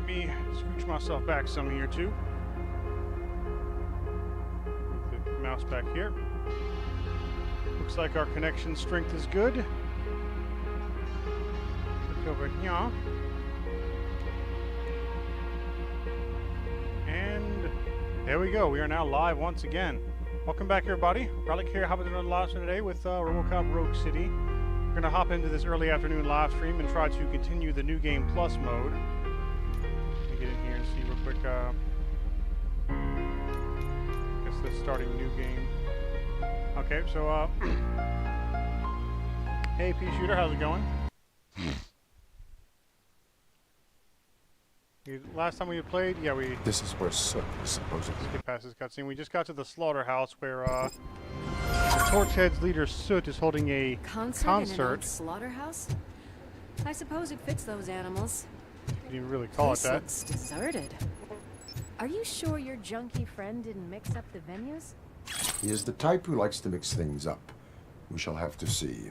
let me scooch myself back some here too. Move the mouse back here. Looks like our connection strength is good. Look over here. And there we go. We are now live once again. Welcome back, everybody. Ralyc here, hopping on the live stream today with Robocop Rogue City. We're going to hop into this early afternoon live stream and try to continue the New Game Plus mode. Let me get in here and see real quick. I guess that's starting New Game. Okay, so, hey, P-Shooter, how's it going? Last time we had played, yeah, we... This is where Soot is supposedly... Let's get past this cutscene. We just got to the Slaughterhouse where, Torch Heads Leader Soot is holding a concert. In an old slaughterhouse? I suppose it fits those animals. You can even really call it that. Looks deserted. Are you sure your junkie friend didn't mix up the venues? He is the type who likes to mix things up. We shall have to see.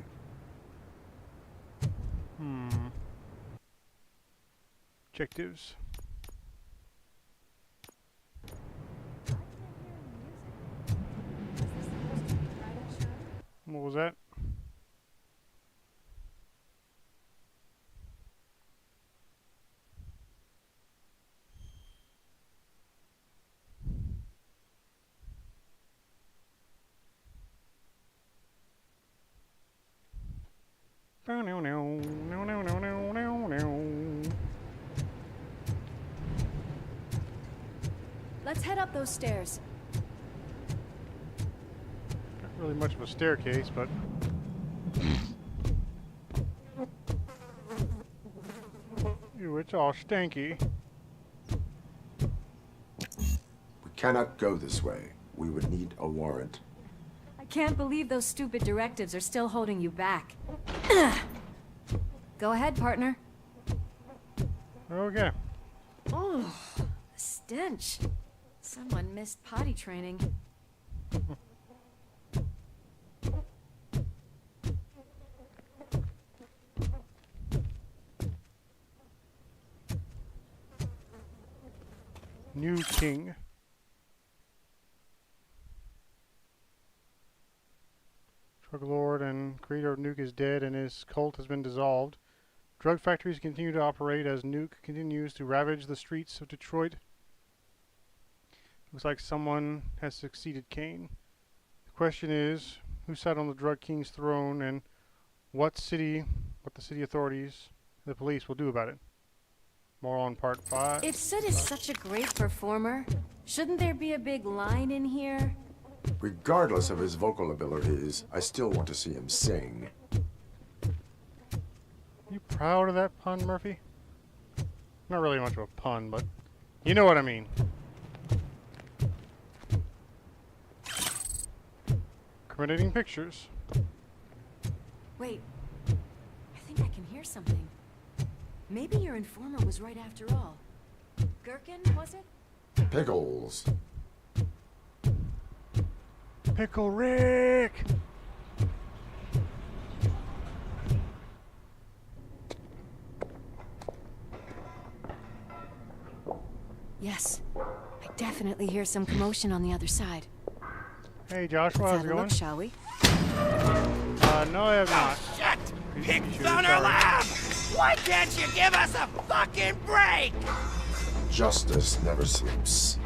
Objectives. What was that? Let's head up those stairs. Not really much of a staircase, but ew, it's all stinky. We cannot go this way. We would need a warrant. I can't believe those stupid directives are still holding you back. Go ahead, partner. Okay. Oh, the stench. Someone missed potty training. New King. Drug Lord and creator of Nuke is dead and his cult has been dissolved. Drug factories continue to operate as Nuke continues to ravage the streets of Detroit. Looks like someone has succeeded Kane. The question is, who sat on the Drug King's throne and what the city authorities, the police, will do about it. More on part 5. If Sid is such a great performer, shouldn't there be a big line in here? Regardless of his vocal abilities, I still want to see him sing. You proud of that pun, Murphy? Not really much of a pun, but you know what I mean. Incriminating pictures. Wait, I think I can hear something. Maybe your informer was right after all. Gherkin, was it? Pickles. Pickle Rick! Yes, I definitely hear some commotion on the other side. Hey Joshua, how's it going? Look, shall we? No I have not. Shit! Pigs on our lap! Why can't you give us a fucking break? Justice never sleeps.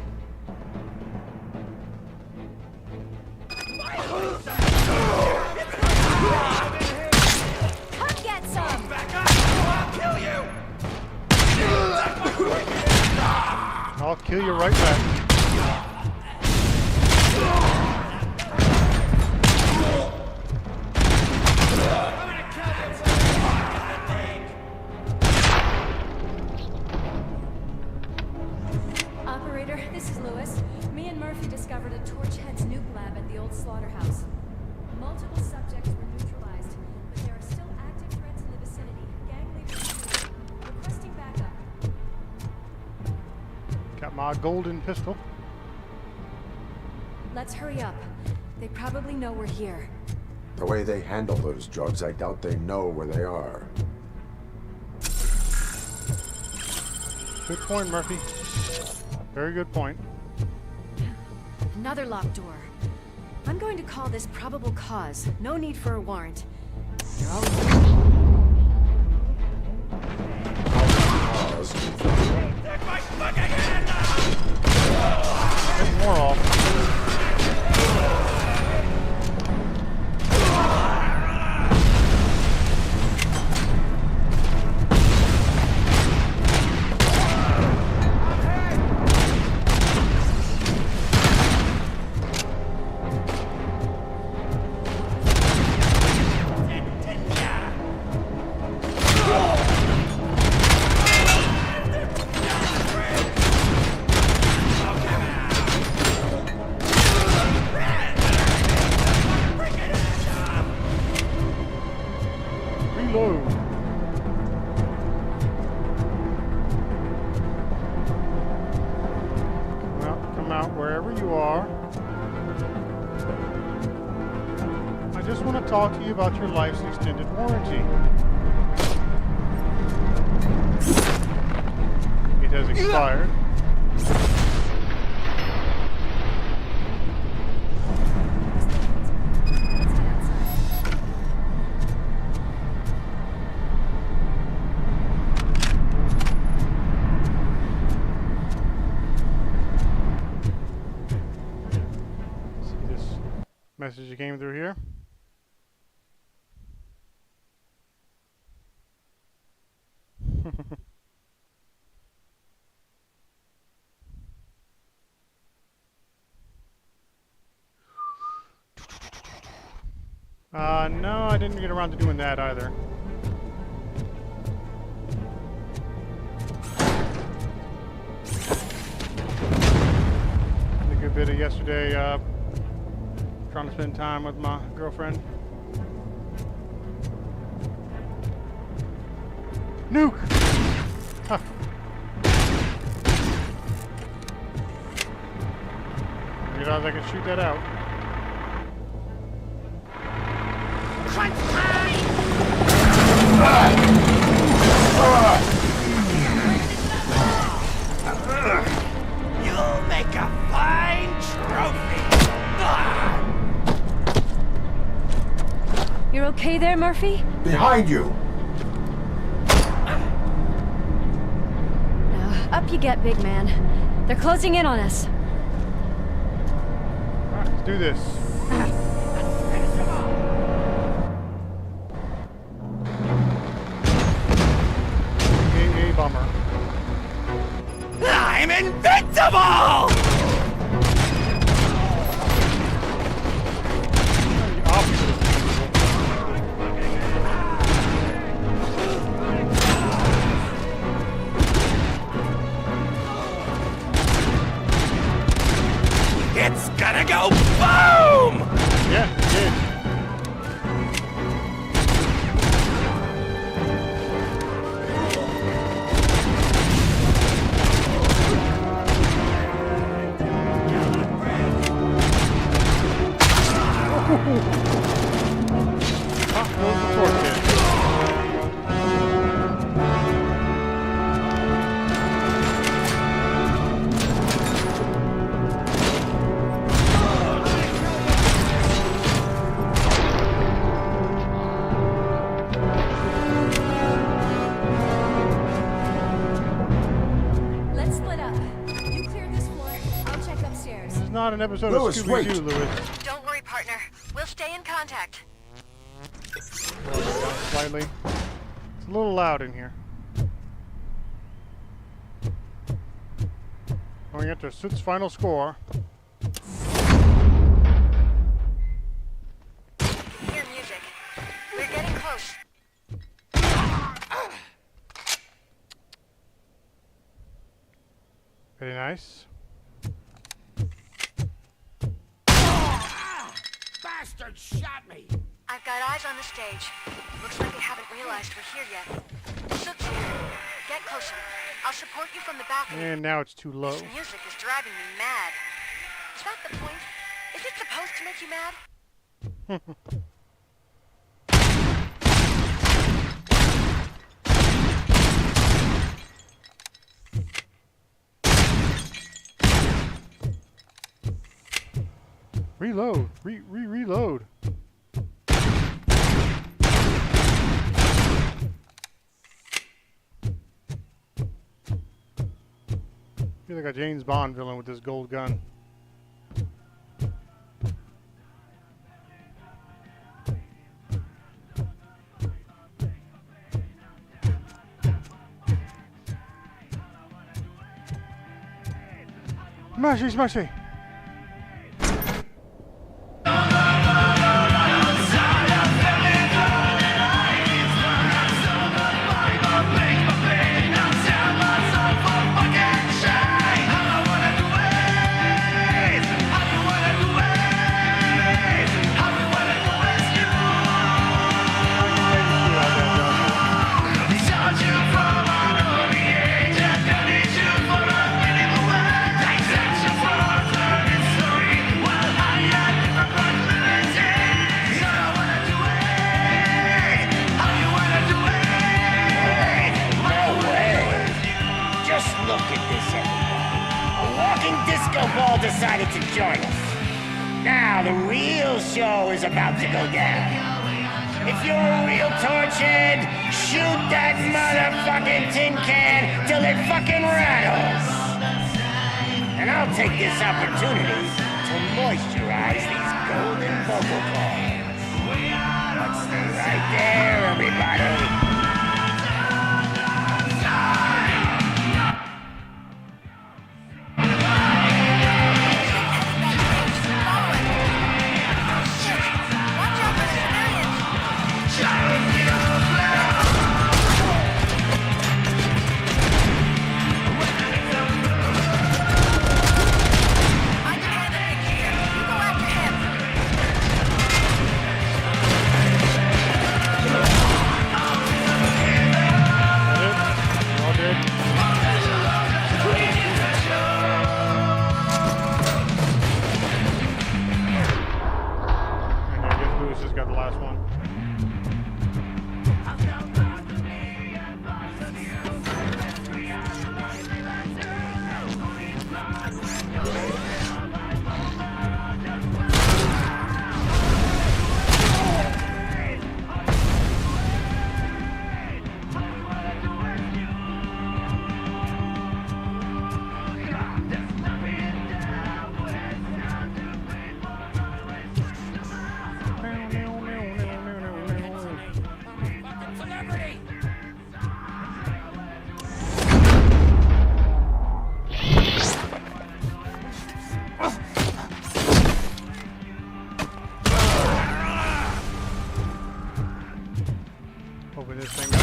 Come get some! Back up! I'll kill you! I'll kill you right back. Operator, this is Lewis. Me and Murphy discovered a Torch Heads nuke lab at the old Slaughterhouse. Multiple subjects were neutralized, but there are still active threats in the vicinity. Gang leaders requesting backup. Got my golden pistol. Let's hurry up. They probably know we're here. The way they handle those drugs, I doubt they know where they are. Good point, Murphy. Very good point. Another locked door. I'm going to call this probable cause. No need for a warrant. You're always... Take my fucking hand off! Take more off. Come out wherever you are. I just want to talk to you about your life's extended warranty. It has expired. Message that came through here. No, I didn't get around to doing that either. A good bit of yesterday, trying to spend time with my girlfriend. Nuke! Huh. I realized I could shoot that out. You'll make a fine trophy. You're okay there, Murphy? Behind you! Now, up you get, big man. They're closing in on us. Alright, let's do this. AA bomber. I'm invincible! The opposite of It's gonna go boom! yeah, it did. Pop goes the torch head. Let's split up. You clear this floor. I'll check upstairs. This is not an episode Lewis, of Scooby-Doo, wait. Lewis. Don't worry, partner. We'll stay in contact. Slightly. It's a little loud in here. Going into Soot's final score. Hear music. We're getting close. Very nice. Bastard shot me! I've got eyes on the stage. Looks like they haven't realized we're here yet. Soot's here. Get closer. I'll support you from the balcony. And now it's too low. This music is driving me mad. Is that the point? Is it supposed to make you mad? Reload. Reload. I feel like a James Bond villain with this gold gun. Smashy, smashy. Decided to join us. Now the real show is about to go down. If you're a real Torch Head, shoot that motherfucking tin can till it fucking rattles. And I'll take this opportunity to moisturize these golden vocal cords. Let's stay right there, everybody. Open this thing up.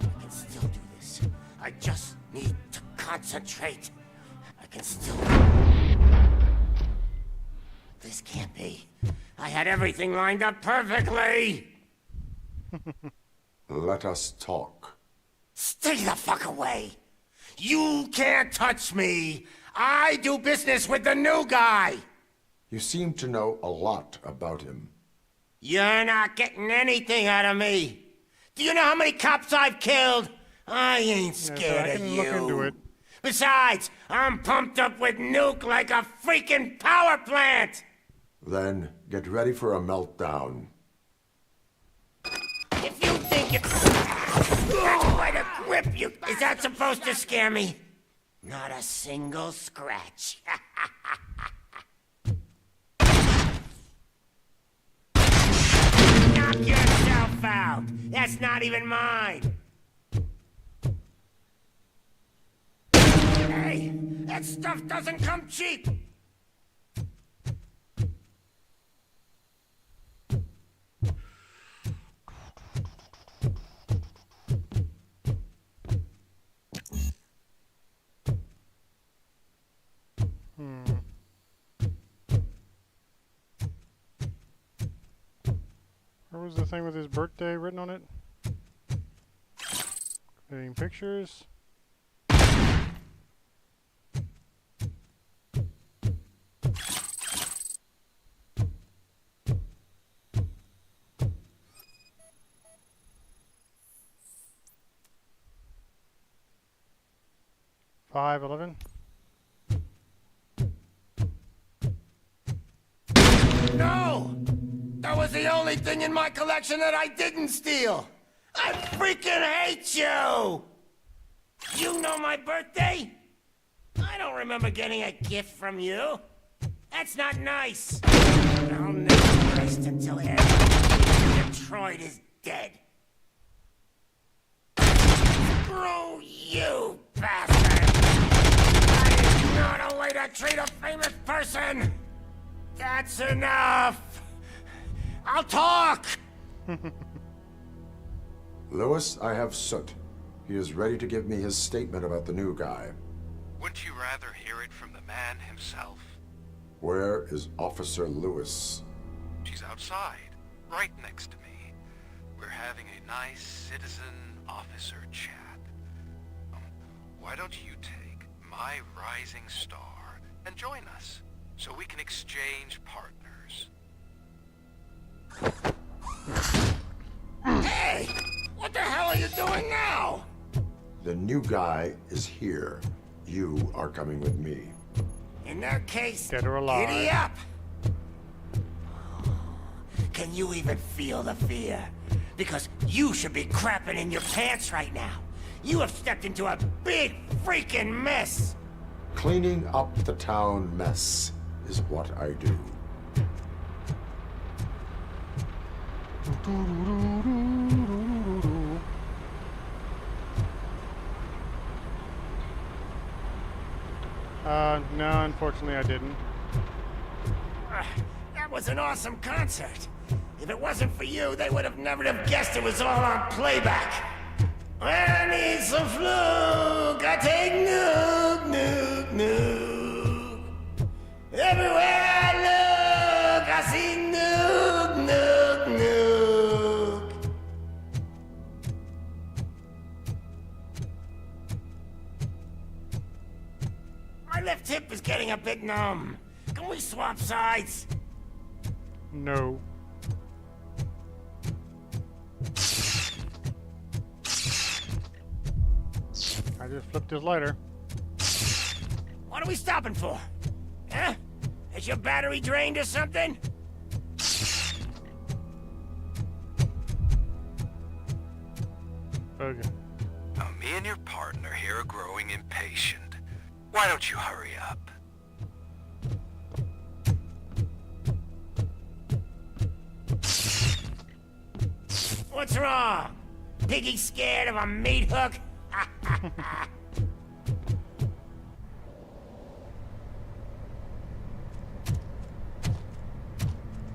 I can still do this. I just need to concentrate. I can still... This can't be. I had everything lined up perfectly! Let us talk. Stay the fuck away! You can't touch me! I do business with the new guy! You seem to know a lot about him. You're not getting anything out of me! Do you know how many cops I've killed? I ain't scared I of can you. look into it. Besides, I'm pumped up with nuke like a freaking power plant! Then get ready for a meltdown. If you think it's... That's quite a grip, you... Is that supposed to scare me? Not a single scratch. Knock yourself out. That's not even mine. Hey, that stuff doesn't come cheap. Where was the thing with his birthday written on it? Creating pictures. 511. No! That was the only thing in my collection that I didn't steal! I freaking hate you! You know my birthday? I don't remember getting a gift from you. That's not nice. I'll never rest until everyone in Detroit is dead. Screw you, bastard! That is not a way to treat a famous person! That's enough! I'll talk! Lewis, I have Soot. He is ready to give me his statement about the new guy. Wouldn't you rather hear it from the man himself? Where is Officer Lewis? She's outside, right next to me. We're having a nice citizen-officer chat. Why don't you take my rising star and join us, so we can exchange partners? Hey! What the hell are you doing now? The new guy is here. You are coming with me. In that case, Dead or alive. giddy up! Can you even feel the fear? Because you should be crapping in your pants right now. You have stepped into a big freaking mess! Cleaning up the town mess is what I do. No, unfortunately I didn't. That was an awesome concert. If it wasn't for you, they would have never have guessed it was all on playback. I need some fluke. I take nuke, nuke, nuke. Everywhere I look, I see nuke, nuke, nuke. My left hip is getting a bit numb. Can we swap sides? No. I just flipped his lighter. What are we stopping for? Huh? Is your battery drained or something? Okay. Now, me and your partner here are growing impatient. Why don't you hurry up? What's wrong? Piggy scared of a meat hook?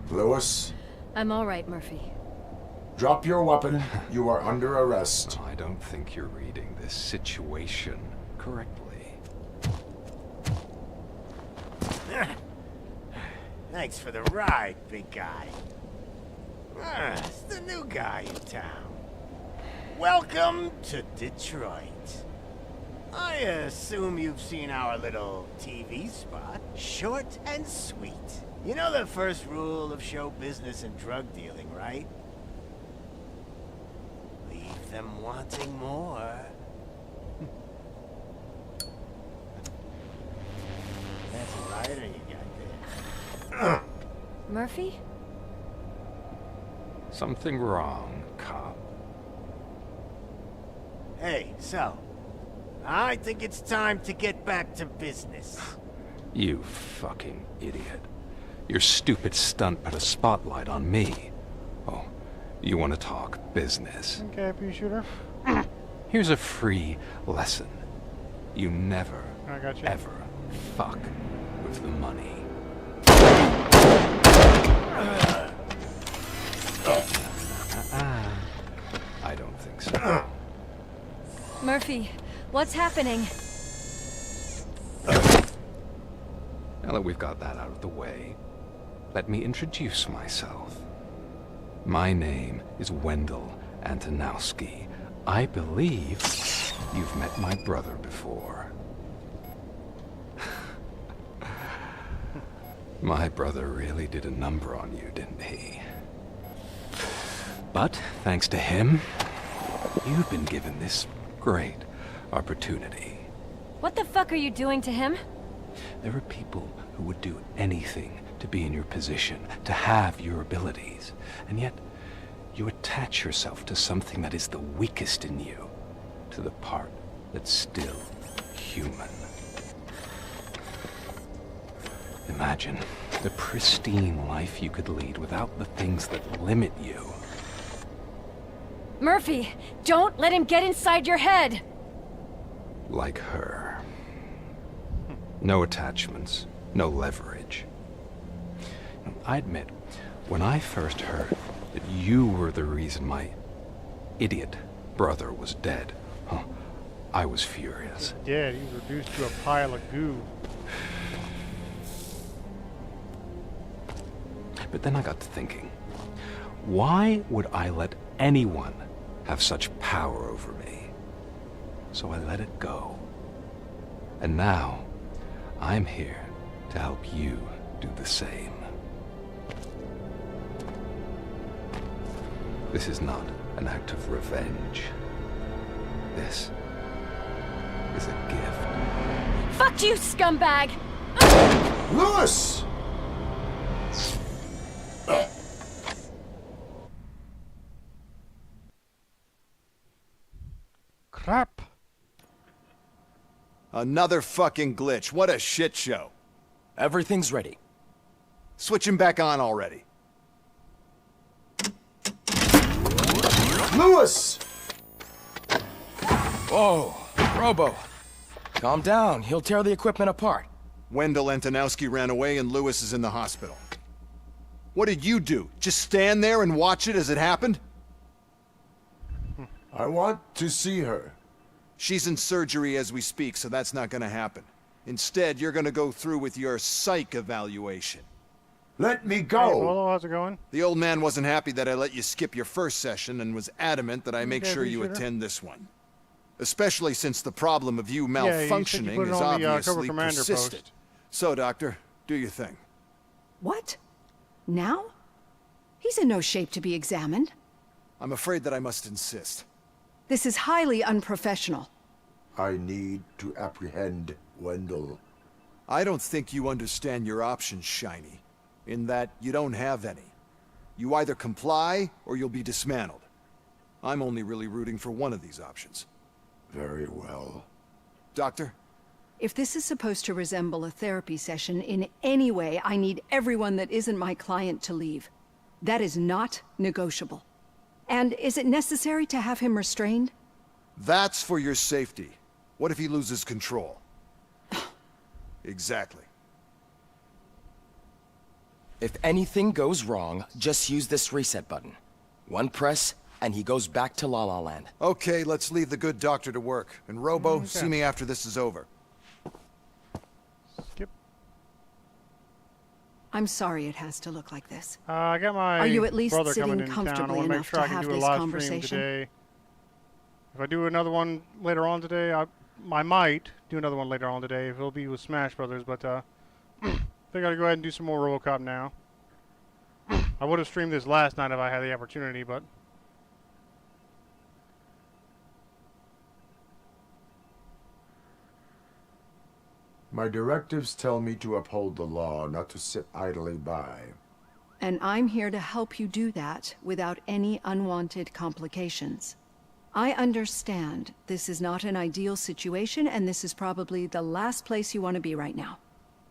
Lewis, I'm all right, Murphy. drop your weapon. You are under arrest. I don't think you're reading this situation correctly. Thanks for the ride, big guy. It's the new guy in town. Welcome to Detroit. I assume you've seen our little TV spot. Short and sweet. You know the first rule of show business and drug dealing, right? Leave them wanting more. That's a lighter you got there. Murphy? Something wrong, cop. Hey, so, I think it's time to get back to business. You fucking idiot. Your stupid stunt put a spotlight on me. Oh, you want to talk business? Okay, pea shooter. Here's a free lesson. You never, I got you. ever fuck with the money. I don't think so. Murphy, what's happening? Now that we've got that out of the way, let me introduce myself. My name is Wendell Antonowski. I believe you've met my brother before. My brother really did a number on you, didn't he? But thanks to him, you've been given this great opportunity. What the fuck are you doing to him? There are people who would do anything to be in your position, to have your abilities, and yet you attach yourself to something that is the weakest in you, to the part that's still human. Imagine the pristine life you could lead without the things that limit you. Murphy, don't let him get inside your head! Like her. No attachments, no leverage. I admit, when I first heard that you were the reason my idiot brother was dead, I was furious. Dead. He was reduced to a pile of goo. But then I got to thinking, why would I let anyone have such power over me? So I let it go. And now, I'm here to help you do the same. This is not an act of revenge. This is a gift. Fuck you, scumbag! Lewis! Crap. Another fucking glitch. What a shit show. Everything's ready. Switch him back on already. Lewis! Whoa, Robo. Calm down. He'll tear the equipment apart. Wendell Antonowski ran away and Lewis is in the hospital. What did you do? Just stand there and watch it as it happened? I want to see her. She's in surgery as we speak, so that's not gonna happen. Instead, you're gonna go through with your psych evaluation. Let me Hey, go! Polo, how's it going? The old man wasn't happy that I let you skip your first session and was adamant that I make Okay, sure you shooter. attend this one. Especially since the problem of you Yeah, you said you malfunctioning put it is on the, Cobra obviously Commander persistent. post. So, Doctor, do your thing. What? Now? He's in no shape to be examined. I'm afraid that I must insist. This is highly unprofessional. I need to apprehend Wendell. I don't think you understand your options, Shiny, in that you don't have any. You either comply or you'll be dismantled. I'm only really rooting for one of these options. Very well. Doctor? If this is supposed to resemble a therapy session in any way, I need everyone that isn't my client to leave. That is not negotiable. And is it necessary to have him restrained? That's for your safety. What if he loses control? Exactly. If anything goes wrong, just use this reset button. One press, and he goes back to La La Land. Okay, let's leave the good doctor to work. And Robo, Okay. see me after this is over. Skip. I'm sorry it has to look like this. I got my Are you at least brother sitting coming in town. I comfortably want to make enough sure to I can have do a this live stream conversation? today. If I do another one later on today, I might do another one later on today. It'll be with Smash Brothers, but I think I gotta go ahead and do some more Robocop now. I would have streamed this last night if I had the opportunity, but My directives tell me to uphold the law, not to sit idly by. And I'm here to help you do that without any unwanted complications. I understand this is not an ideal situation, and this is probably the last place you want to be right now.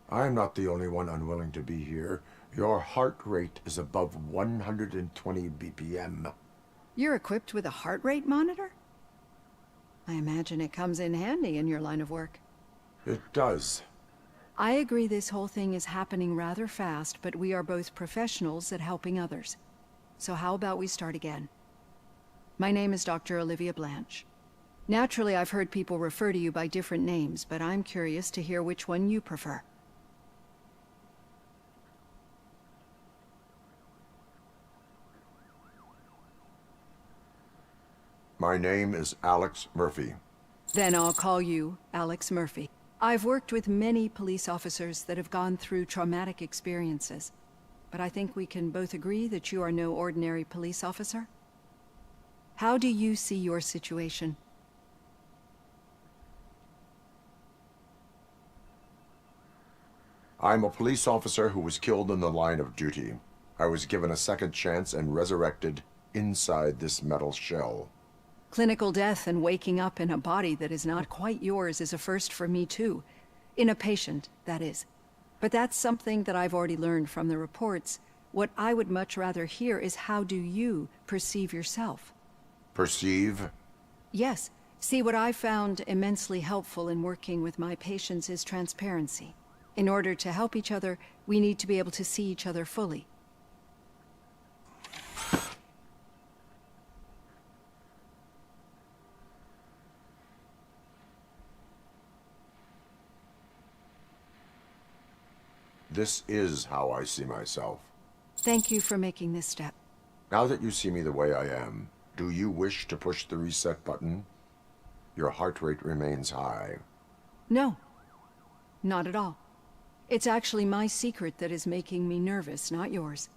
I'm not the only one unwilling to be here. Your heart rate is above 120 BPM. You're equipped with a heart rate monitor? I imagine it comes in handy in your line of work. It does. I agree this whole thing is happening rather fast, but we are both professionals at helping others. So how about we start again? My name is Dr. Olivia Blanche. Naturally, I've heard people refer to you by different names, but I'm curious to hear which one you prefer. My name is Alex Murphy. Then I'll call you Alex Murphy. I've worked with many police officers that have gone through traumatic experiences, but I think we can both agree that you are no ordinary police officer. How do you see your situation? I'm a police officer who was killed in the line of duty. I was given a second chance and resurrected inside this metal shell. Clinical death and waking up in a body that is not quite yours is a first for me too. In a patient, that is. But that's something that I've already learned from the reports. What I would much rather hear is how do you perceive yourself? Perceive? Yes. See, what I found immensely helpful in working with my patients is transparency. In order to help each other, we need to be able to see each other fully. This is how I see myself. Thank you for making this step. Now that you see me the way I am, do you wish to push the reset button? Your heart rate remains high. No. Not at all. It's actually my secret that is making me nervous, not yours.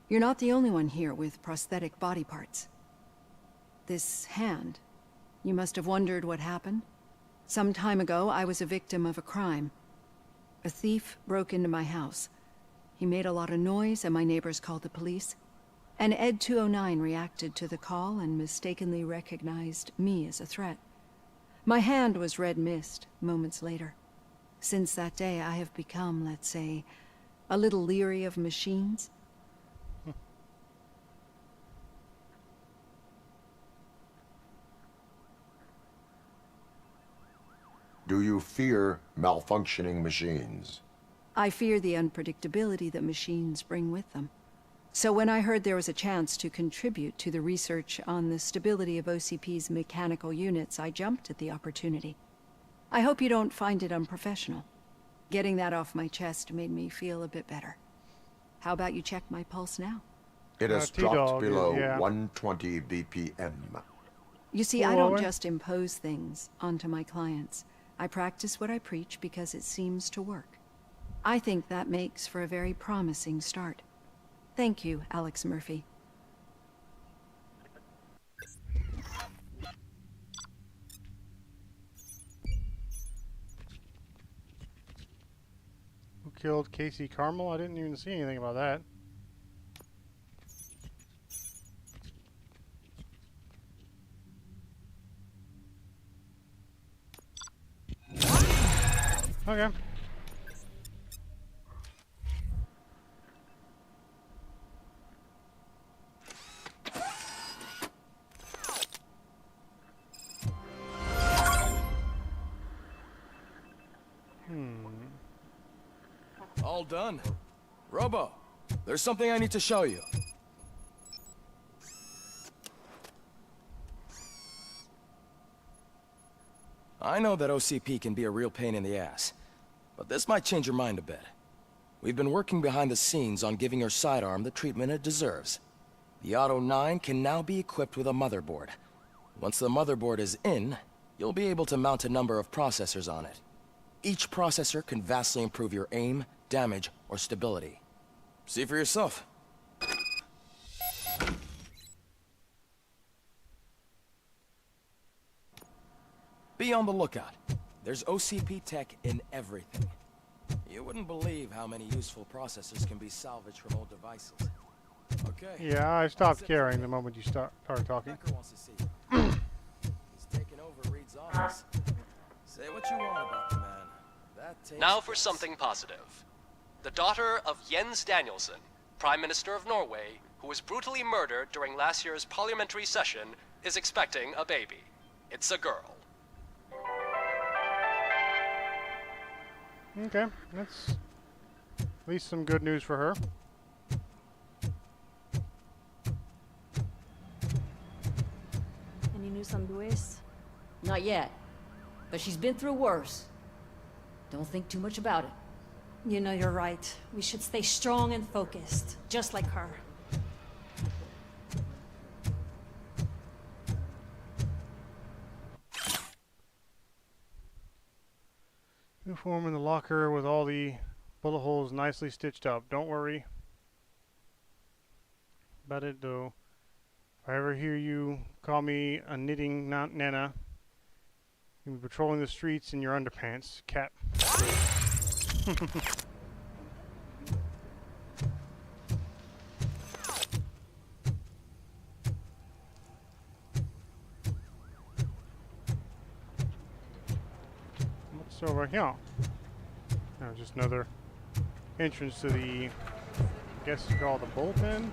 You're not the only one here with prosthetic body parts. This hand, you must have wondered what happened. Some time ago, I was a victim of a crime. A thief broke into my house. He made a lot of noise and my neighbors called the police. And Ed 209 reacted to the call and mistakenly recognized me as a threat. My hand was red mist moments later. Since that day, I have become, let's say, a little leery of machines. Do you fear malfunctioning machines? I fear the unpredictability that machines bring with them. So when I heard there was a chance to contribute to the research on the stability of OCP's mechanical units, I jumped at the opportunity. I hope you don't find it unprofessional. Getting that off my chest made me feel a bit better. How about you check my pulse now? It has T-Dog, dropped below yeah. 120 BPM. You see, I don't just impose things onto my clients. I practice what I preach because it seems to work. I think that makes for a very promising start. Thank you, Alex Murphy. Who killed Casey Carmel? I didn't even see anything about that. Okay. All done. Robo, there's something I need to show you. I know that OCP can be a real pain in the ass, but this might change your mind a bit. We've been working behind the scenes on giving your sidearm the treatment it deserves. The Auto 9 can now be equipped with a motherboard. Once the motherboard is in, you'll be able to mount a number of processors on it. Each processor can vastly improve your aim, damage, or stability. See for yourself. Be on the lookout. There's OCP tech in everything. You wouldn't believe how many useful processors can be salvaged from old devices. Okay. Yeah, I stopped caring the moment you started talking. Becker wants to see you. He's taken over Reed's office. Say what you want about the man. That takes Now for something positive. The daughter of Jens Danielson, Prime Minister of Norway, who was brutally murdered during last year's parliamentary session, is expecting a baby. It's a girl. Okay, that's at least some good news for her. Any news on Luis? Not yet, but she's been through worse. Don't think too much about it. You know, you're right. We should stay strong and focused, just like her. Uniform in the locker with all the bullet holes nicely stitched up. Don't worry about it, though. If I ever hear you call me a knitting nana, you'll be patrolling the streets in your underpants, Cap. over here? No, just another entrance to the, I guess you call it the bullpen.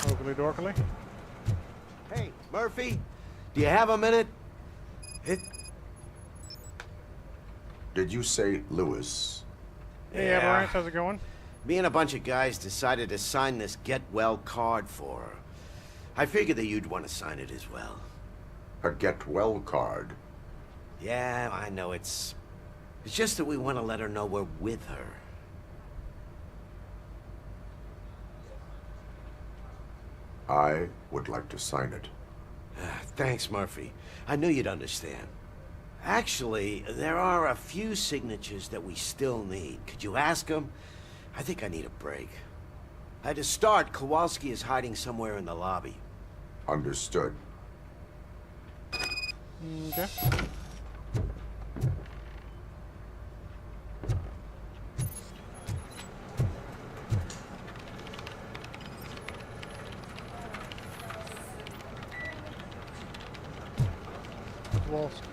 Oakley Dorkley. Hey, Murphy, do you have a minute? Did you say Lewis? Hey, Aberrant, how's it going? Me and a bunch of guys decided to sign this get well card for her. I figured that you'd want to sign it as well. A get well card? Yeah, I know it's just that we want to let her know we're with her. I would like to sign it. Thanks, Murphy. I knew you'd understand. Actually, there are a few signatures that we still need. Could you ask them? I think I need a break. To start, Kowalski is hiding somewhere in the lobby. Understood. Okay. Kowalski.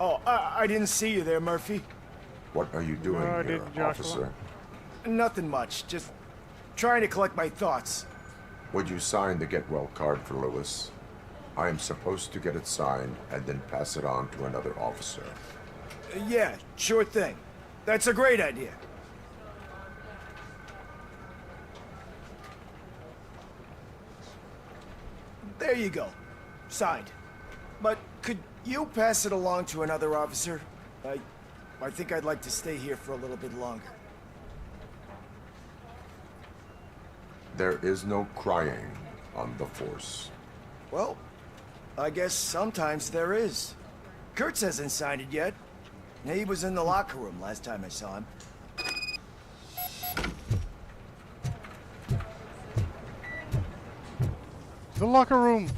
Oh, I didn't see you there, Murphy. What are you doing here, officer? Nothing much, just trying to collect my thoughts. Would you sign the get well card for Lewis? I am supposed to get it signed and then pass it on to another officer. Yeah, sure thing. That's a great idea. There you go. Signed. But could you pass it along to another officer? I think I'd like to stay here for a little bit longer. There is no crying on the force. Well, I guess sometimes there is. Kurtz hasn't signed it yet. He was in the locker room last time I saw him. The locker room.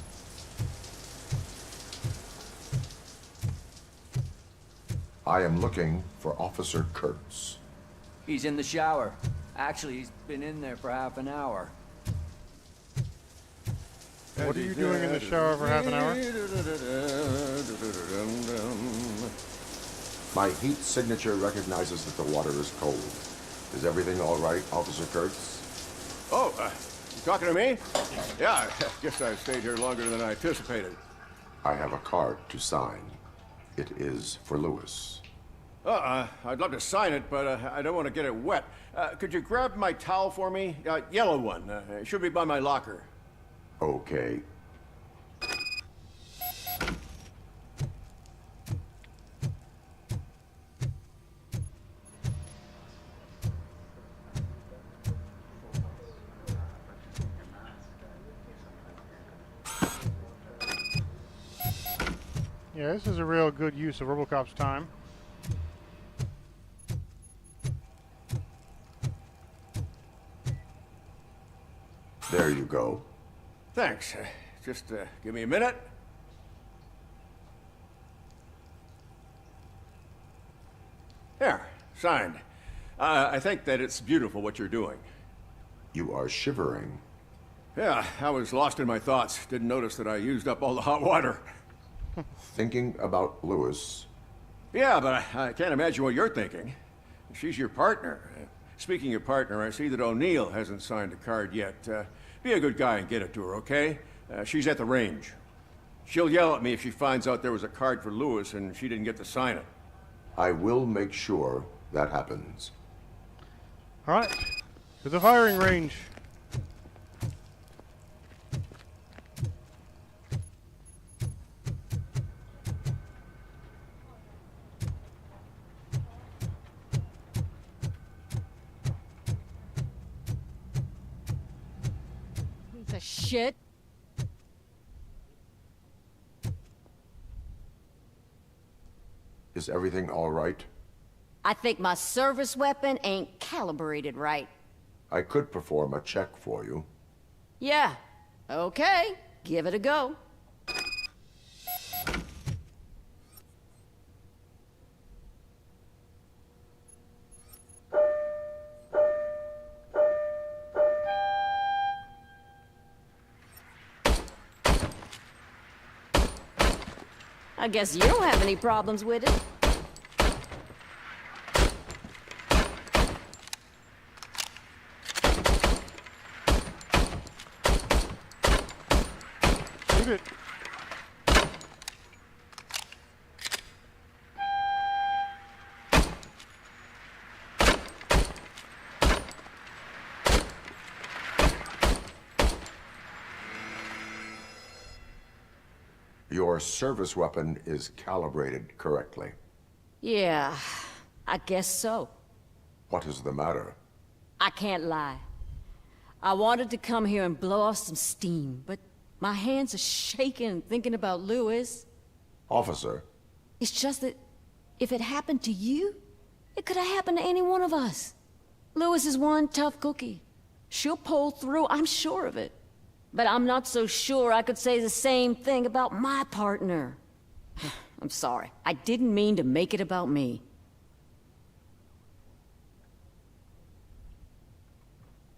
I am looking for Officer Kurtz. He's in the shower. Actually, he's been in there for half an hour. What are you doing in the shower for half an hour? My heat signature recognizes that the water is cold. Is everything all right, Officer Kurtz? Oh, you talking to me? Yeah, I guess I stayed here longer than I anticipated. I have a card to sign. It is for Lewis. I'd love to sign it, but I don't want to get it wet. Could you grab my towel for me? Yellow one. It should be by my locker. Okay. Yeah, this is a real good use of Robocop's time. There you go. Thanks. Just give me a minute. There, signed. I think that it's beautiful what you're doing. You are shivering. Yeah, I was lost in my thoughts. Didn't notice that I used up all the hot water. Thinking about Lewis. Yeah, but I can't imagine what you're thinking. She's your partner. Speaking of partner, I see that O'Neill hasn't signed a card yet. Be a good guy and get it to her, okay? She's at the range. She'll yell at me if she finds out there was a card for Lewis and she didn't get to sign it. I will make sure that happens. All right, to the firing range. Piece of shit. Is everything all right? I think my service weapon ain't calibrated right. I could perform a check for you. Yeah, okay. Give it a go. I guess you don't have any problems with it. Shoot it. Your service weapon is calibrated correctly. Yeah, I guess so. What is the matter? I can't lie. I wanted to come here and blow off some steam, but my hands are shaking thinking about Lewis. Officer, It's just that if it happened to you, it could have happened to any one of us. Lewis is one tough cookie. She'll pull through, I'm sure of it. But I'm not so sure I could say the same thing about my partner. I'm sorry. I didn't mean to make it about me.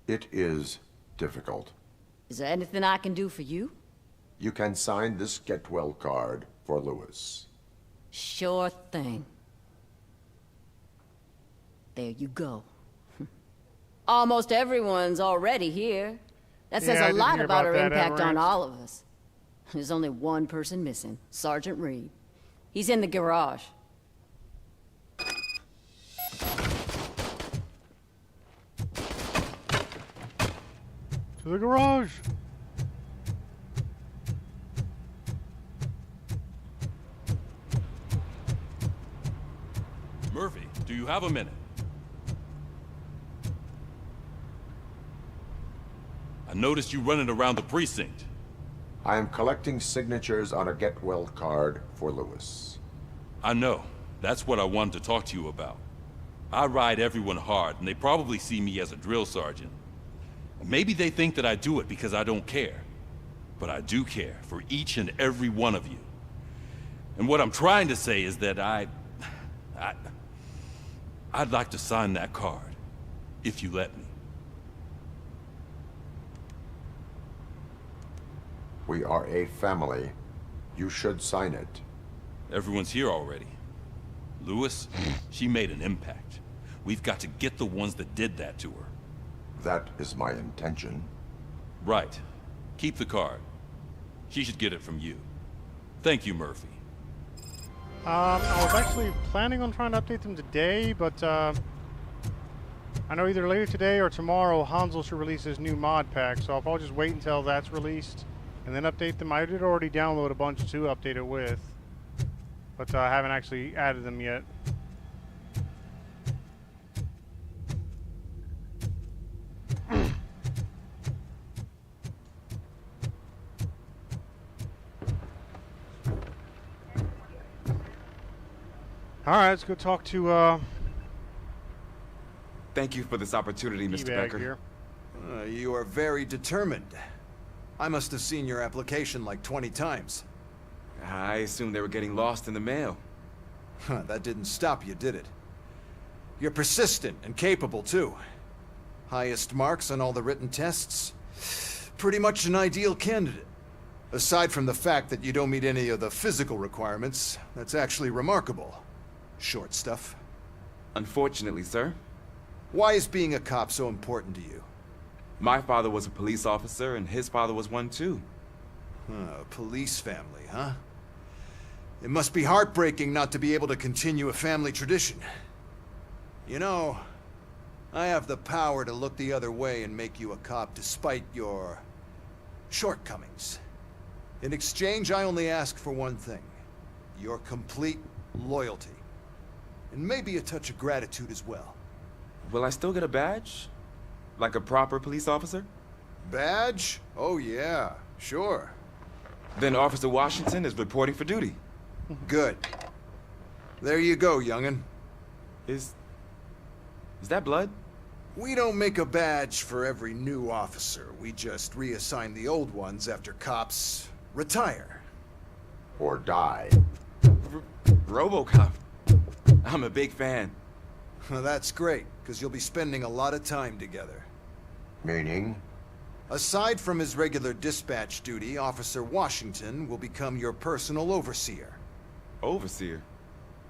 it is difficult. Is there anything I can do for you? You can sign this get well card for Lewis. Sure thing. There you go. Almost everyone's already here. That says Yeah, I a didn't lot hear about about her that, impact on Amaranth. all of us. There's only one person missing, Sergeant Reed. He's in the garage. To the garage. Murphy, do you have a minute? I noticed you running around the precinct. I am collecting signatures on a get well card for Lewis. I know. That's what I wanted to talk to you about. I ride everyone hard, and they probably see me as a drill sergeant. Maybe they think that I do it because I don't care. But I do care for each and every one of you. And what I'm trying to say is that I'd like to sign that card, if you let me. We are a family. You should sign it. Everyone's here already. Lewis, she made an impact. We've got to get the ones that did that to her. That is my intention. Right. Keep the card. She should get it from you. Thank you, Murphy. I was actually planning on trying to update them today, but I know either later today or tomorrow Hansel should release his new mod pack, so I'll probably just wait until that's released and then update them. I did already download a bunch to update it with, but I haven't actually added them yet. Alright, let's go talk to, Thank you for this opportunity, Mr. Teabag Becker. here. You are very determined. I must have seen your application like 20 times. I assumed they were getting lost in the mail. That didn't stop you, did it? You're persistent and capable, too. Highest marks on all the written tests. Pretty much an ideal candidate. Aside from the fact that you don't meet any of the physical requirements, that's actually remarkable. Short stuff. Unfortunately, sir. Why is being a cop so important to you? My father was a police officer, and his father was one, too. A police family, huh? It must be heartbreaking not to be able to continue a family tradition. You know, I have the power to look the other way and make you a cop despite your shortcomings. In exchange, I only ask for one thing. Your complete loyalty. And maybe a touch of gratitude as well. Will I still get a badge? Like a proper police officer? Badge? Oh yeah, sure. Then Officer Washington is reporting for duty. Good. There you go, young'un. Is that blood? We don't make a badge for every new officer. We just reassign the old ones after cops retire. Or die. Robocop. I'm a big fan. Well, that's great, because you'll be spending a lot of time together. Meaning? Aside from his regular dispatch duty, Officer Washington will become your personal overseer. Overseer?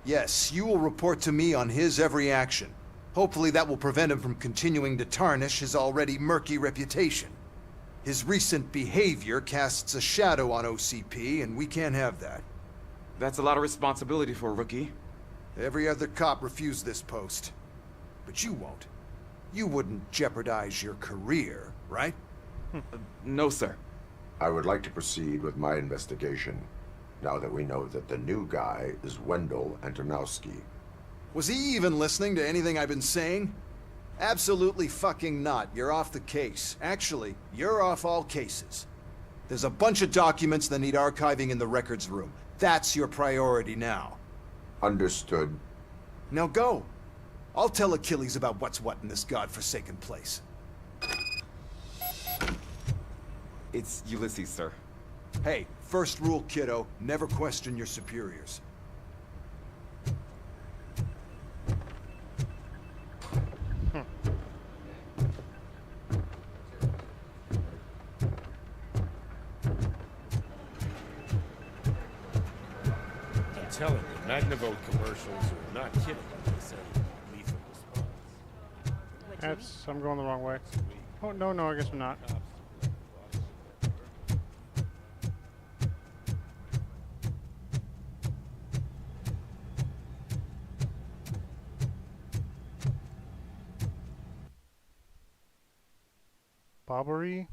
Yes, you will report to me on his every action. Hopefully that will prevent him from continuing to tarnish his already murky reputation. His recent behavior casts a shadow on OCP, and we can't have that. That's a lot of responsibility for a rookie. Every other cop refused this post. But you won't. You wouldn't jeopardize your career, right? No, sir. I would like to proceed with my investigation, now that we know that the new guy is Wendell Antonowski. Was he even listening to anything I've been saying? Absolutely fucking not. You're off the case. Actually, you're off all cases. There's a bunch of documents that need archiving in the records room. That's your priority now. Understood. Now go. I'll tell Achilles about what's what in this godforsaken place. It's Ulysses, sir. Hey, first rule, kiddo, never question your superiors. I'm telling you, Magnavote commercials are not kidding when they say lethal response. I'm going the wrong way. Oh, no, I guess I'm not. Bobbery.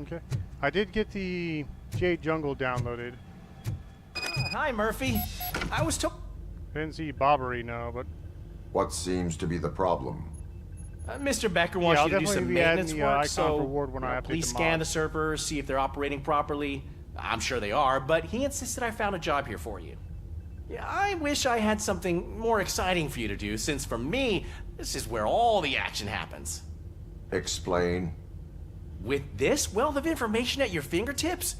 Okay. I did get the Jade Jungle downloaded. Hi, Murphy. I was told... Didn't see Bobbery, no, but... What seems to be the problem? Mr. Becker wants you to do some maintenance work, icon so reward when I please update the scan mod. the servers, see if they're operating properly. I'm sure they are, but he insisted I found a job here for you. Yeah, I wish I had something more exciting for you to do, since for me, this is where all the action happens. Explain. With this wealth of information at your fingertips,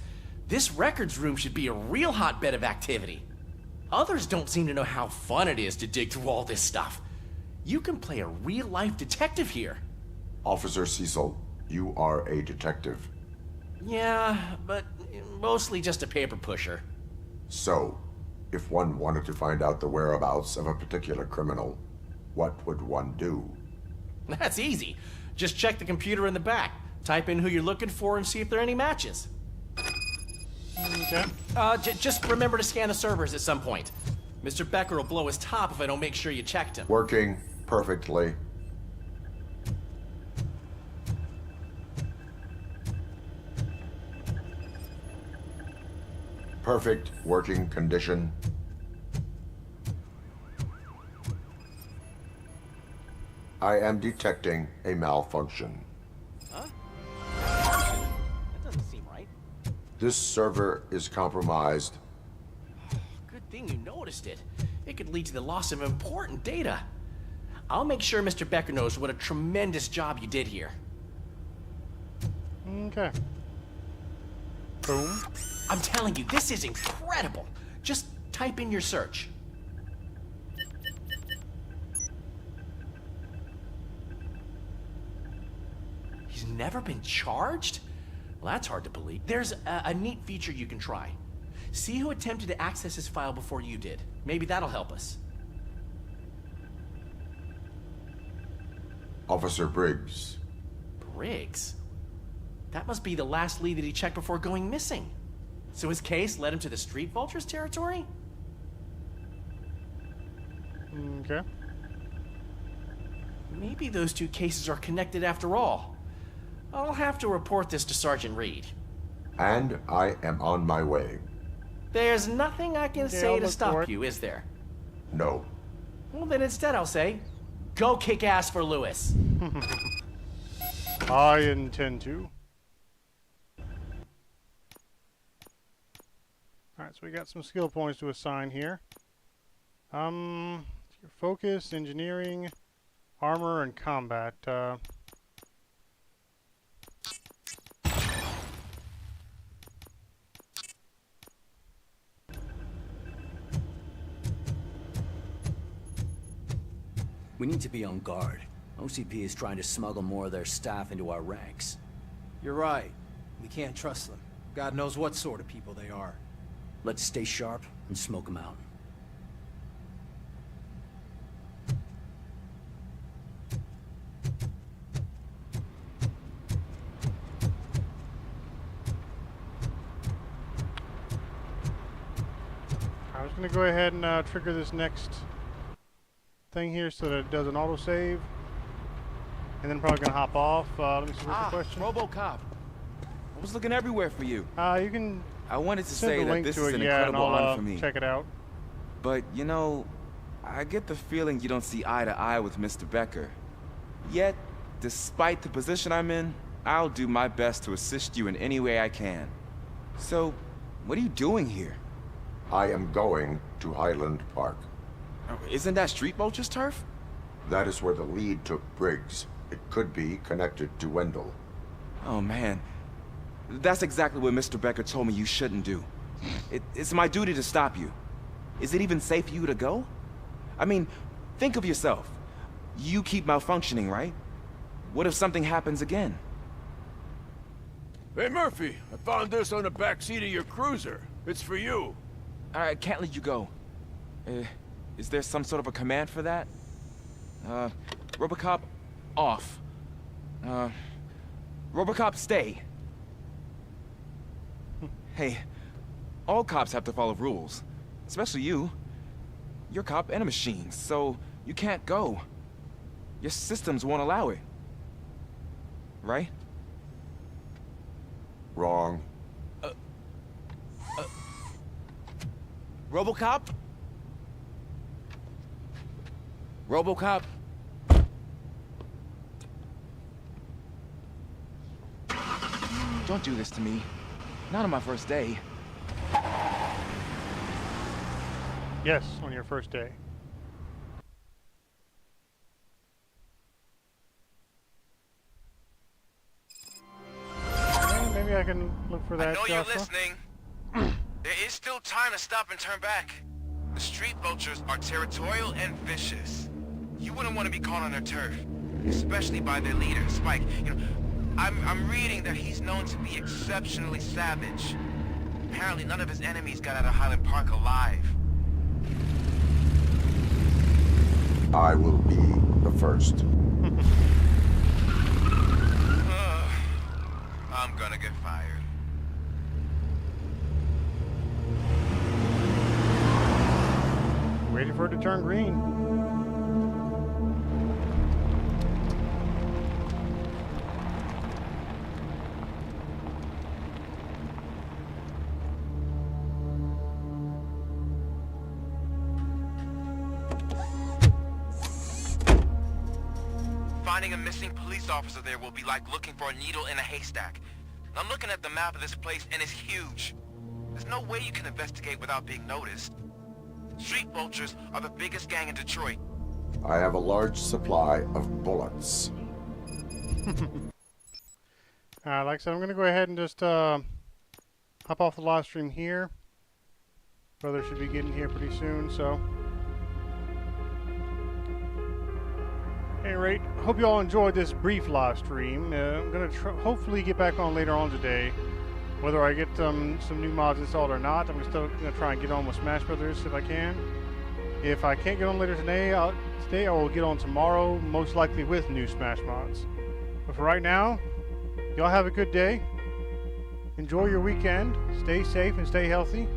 this records room should be a real hotbed of activity. Others don't seem to know how fun it is to dig through all this stuff. You can play a real-life detective here. Officer Cecil, you are a detective. Yeah, but mostly just a paper pusher. So, if one wanted to find out the whereabouts of a particular criminal, what would one do? That's easy. Just check the computer in the back. Type in who you're looking for and see if there are any matches. Okay. Just remember to scan the servers at some point. Mr. Becker will blow his top if I don't make sure you checked him. Working perfectly. Perfect working condition. I am detecting a malfunction. Huh? That doesn't seem right. This server is compromised. Good thing you noticed it. It could lead to the loss of important data. I'll make sure Mr. Becker knows what a tremendous job you did here. Okay. Boom. I'm telling you, this is incredible. Just type in your search. He's never been charged? Well, that's hard to believe. There's a neat feature you can try. See who attempted to access his file before you did. Maybe that'll help us. Officer Briggs. Briggs? That must be the last lead that he checked before going missing. So his case led him to the Street Vultures territory? Okay. Maybe those two cases are connected after all. I'll have to report this to Sergeant Reed. And I am on my way. There's nothing I can say to stop you, is there? No. Well, then instead I'll say, go kick ass for Lewis. I intend to. Alright, so we got some skill points to assign here. Focus, engineering, armor, and combat. We need to be on guard. OCP is trying to smuggle more of their staff into our ranks. You're right. We can't trust them. God knows what sort of people they are. Let's stay sharp and smoke them out. I was going to go ahead and trigger this next thing here so that it does an autosave. And then probably going to hop off. Let me see what's the question. Robocop. I was looking everywhere for you. You can I wanted to send say the that link this to is it, an yeah, and incredible I'll honor for me. check it out. But, you know, I get the feeling you don't see eye to eye with Mr. Becker. Yet, despite the position I'm in, I'll do my best to assist you in any way I can. So, what are you doing here? I am going to Highland Park. Isn't that Street Vulture's turf? That is where the lead took Briggs. It could be connected to Wendell. Oh, man. That's exactly what Mr. Becker told me you shouldn't do. It's my duty to stop you. Is it even safe for you to go? I mean, think of yourself. You keep malfunctioning, right? What if something happens again? Hey, Murphy, I found this on the back seat of your cruiser. It's for you. I can't let you go. Is there some sort of a command for that? Robocop, off. Robocop, stay. Hey, all cops have to follow rules. Especially you. You're a cop and a machine, so you can't go. Your systems won't allow it. Right? Wrong. Robocop? Robocop? Don't do this to me. Not on my first day. Yes, on your first day. Maybe I can look for that. I know you're listening. There is still time to stop and turn back. The street vultures are territorial and vicious. You wouldn't want to be caught on their turf, especially by their leader, Spike. You know, I'm reading that he's known to be exceptionally savage. Apparently, none of his enemies got out of Highland Park alive. I will be the first. I'm gonna get fired. Waiting for it to turn green. Finding a missing police officer there will be like looking for a needle in a haystack. I'm looking at the map of this place and it's huge. There's no way you can investigate without being noticed. Street vultures are the biggest gang in Detroit. I have a large supply of bullets. Like I said, I'm going to go ahead and just hop off the live stream here. Brother should be getting here pretty soon, so. At any rate, hope you all enjoyed this brief live stream. I'm going to hopefully get back on later on today. Whether I get some new mods installed or not, I'm still going to try and get on with Smash Brothers if I can. If I can't get on later today, I will get on tomorrow, most likely with new Smash mods. But for right now, y'all have a good day. Enjoy your weekend. Stay safe and stay healthy.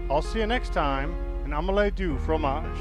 I'll see you next time, and I'm going to let you fromage.